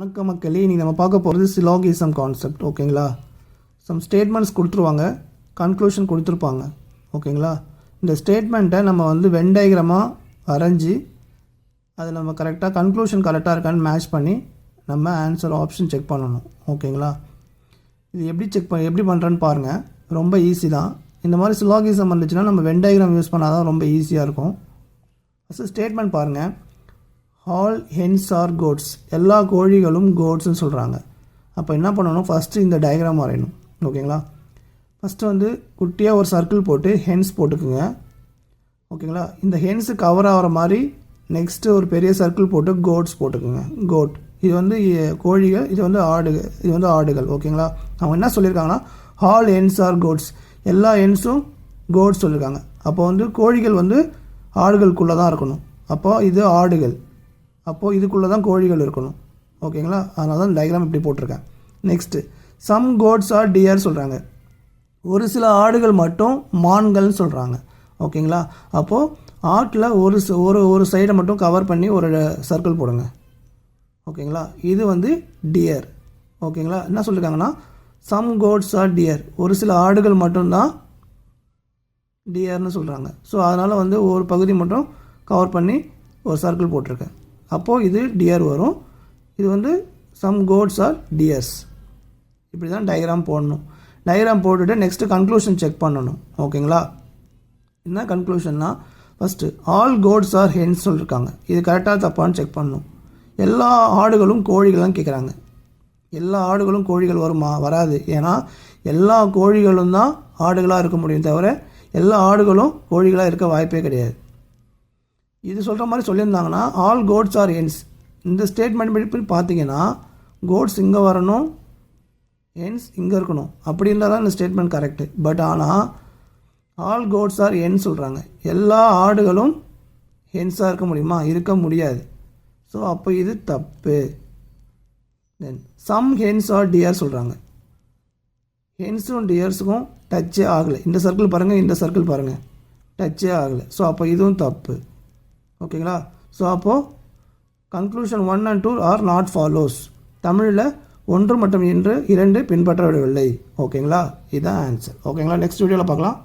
வணக்கம் மக்களே, இன்றைக்கி நம்ம பார்க்க போகிறது சிலாகிசம் கான்செப்ட். ஓகேங்களா? சம் ஸ்டேட்மெண்ட்ஸ் கொடுத்துருவாங்க, கன்க்ளூஷன் கொடுத்துருப்பாங்க. ஓகேங்களா? இந்த ஸ்டேட்மெண்ட்டை நம்ம வென் டயக்ராமாக வரைஞ்சி அதை நம்ம கரெக்டாக கன்க்ளூஷன் கரெக்டாக இருக்கான்னு மேட்ச் பண்ணி நம்ம ஆன்சர் ஆப்ஷன் செக் பண்ணணும். ஓகேங்களா? இது எப்படி பண்ணுறேன்னு பாருங்கள். ரொம்ப ஈஸி தான். இந்த மாதிரி சிலாகிசம் வந்துச்சுன்னா நம்ம வென் டயக்ராம் யூஸ் பண்ணால் தான் ரொம்ப ஈஸியாக இருக்கும். ஃபஸ்ட்டு ஸ்டேட்மெண்ட் பாருங்கள். ஆல் ஹென்ஸ் ஆர் கோட்ஸ், எல்லா கோழிகளும் கோட்ஸ்ன்னு சொல்கிறாங்க. அப்போ என்ன பண்ணணும், ஃபஸ்ட்டு இந்த டயக்ராம் வரையணும். ஓகேங்களா? ஃபஸ்ட்டு குட்டியாக ஒரு சர்க்கிள் போட்டு ஹென்ஸ் போட்டுக்குங்க. ஓகேங்களா? இந்த ஹென்ஸு கவர் ஆகிற மாதிரி நெக்ஸ்ட்டு ஒரு பெரிய சர்க்கிள் போட்டு கோட்ஸ் போட்டுக்குங்க. கோட் இது கோழிகள், இது ஆடுகள், இது ஆடுகள். ஓகேங்களா? அவங்க என்ன சொல்லியிருக்காங்கன்னா ஆல் ஹென்ஸ் ஆர் கோட்ஸ், எல்லா ஹென்ஸும் கோட்ஸ் சொல்லியிருக்காங்க. அப்போ கோழிகள் ஆடுகளுக்குள்ளே தான் இருக்கணும். அப்போது இது ஆடுகள், அப்போது இதுக்குள்ளே தான் கோழிகள் இருக்கணும். ஓகேங்களா? அதனால தான் டயக்ராம் இப்படி போட்டிருக்கேன். Next some goats are deer சொல்கிறாங்க. ஒரு சில ஆடுகள் மட்டும் மான்கள்னு சொல்கிறாங்க. ஓகேங்களா? அப்போது ஆட்டில் ஒரு சைடை மட்டும் கவர் பண்ணி ஒரு சர்க்கிள் போடுங்க. ஓகேங்களா? இது டியர். ஓகேங்களா? என்ன சொல்லியிருக்காங்கன்னா சம் கோட்ஸ் ஆர் டியர், ஒரு சில ஆடுகள் மட்டும்தான் டியர்னு சொல்கிறாங்க. ஸோ அதனால் ஒரு பகுதி மட்டும் கவர் பண்ணி ஒரு சர்க்கிள் போட்டிருக்கேன். அப்போது இது டியர் வரும். இது சம் கோட்ஸ் ஆர் டியர்ஸ். இப்படி தான் டயக்ராம் போடணும். டயக்ராம் போட்டுட்டு நெக்ஸ்ட்டு கன்க்ளூஷன் செக் பண்ணணும். ஓகேங்களா? என்ன கன்க்ளூஷன்னா, first all goats are hens சொல்லியிருக்காங்க. இது கரெக்டாக தப்பான்னு செக் பண்ணணும். எல்லா ஆடுகளும் கோழிகள்லாம் கேட்குறாங்க. எல்லா ஆடுகளும் கோழிகள் வருமா? வராது. ஏன்னா எல்லா கோழிகளும் தான் ஆடுகளாக இருக்க முடியும், தவிர எல்லா ஆடுகளும் கோழிகளாக இருக்க வாய்ப்பே கிடையாது. இது சொல்கிற மாதிரி சொல்லியிருந்தாங்கன்னா ஆல் கோட்ஸ் ஆர் ஹென்ஸ், இந்த ஸ்டேட்மெண்ட் படி பார்த்தீங்கன்னா கோட்ஸ் இங்கே வரணும், ஹென்ஸ் இங்கே இருக்கணும். அப்படி இருந்தால் தான் இந்த ஸ்டேட்மெண்ட் கரெக்டு. பட் ஆனால் ஆல் கோட்ஸ் ஆர் ஹென்ஸ் சொல்கிறாங்க. எல்லா ஆடுகளும் ஹென்ஸாக இருக்க முடியுமா? இருக்க முடியாது. ஸோ அப்போ இது தப்பு. Then some hence R deer சொல்கிறாங்க. ஹென்ஸும் டியர்ஸுக்கும் டச்சே ஆகலை. இந்த சர்க்கிள் பாருங்கள், இந்த சர்க்கிள் பாருங்கள், டச்சே ஆகலை. ஸோ அப்போ இதுவும் தப்பு. ஓகேங்களா? ஸோ அப்போது conclusion 1 and 2 are not follows. தமிழில் 1 மற்றும் 2 பின்பற்றவில்லை. ஓகேங்களா? இதுதான் ஆன்சர். ஓகேங்களா? நெக்ஸ்ட் வீடியோவில் பார்க்கலாம்.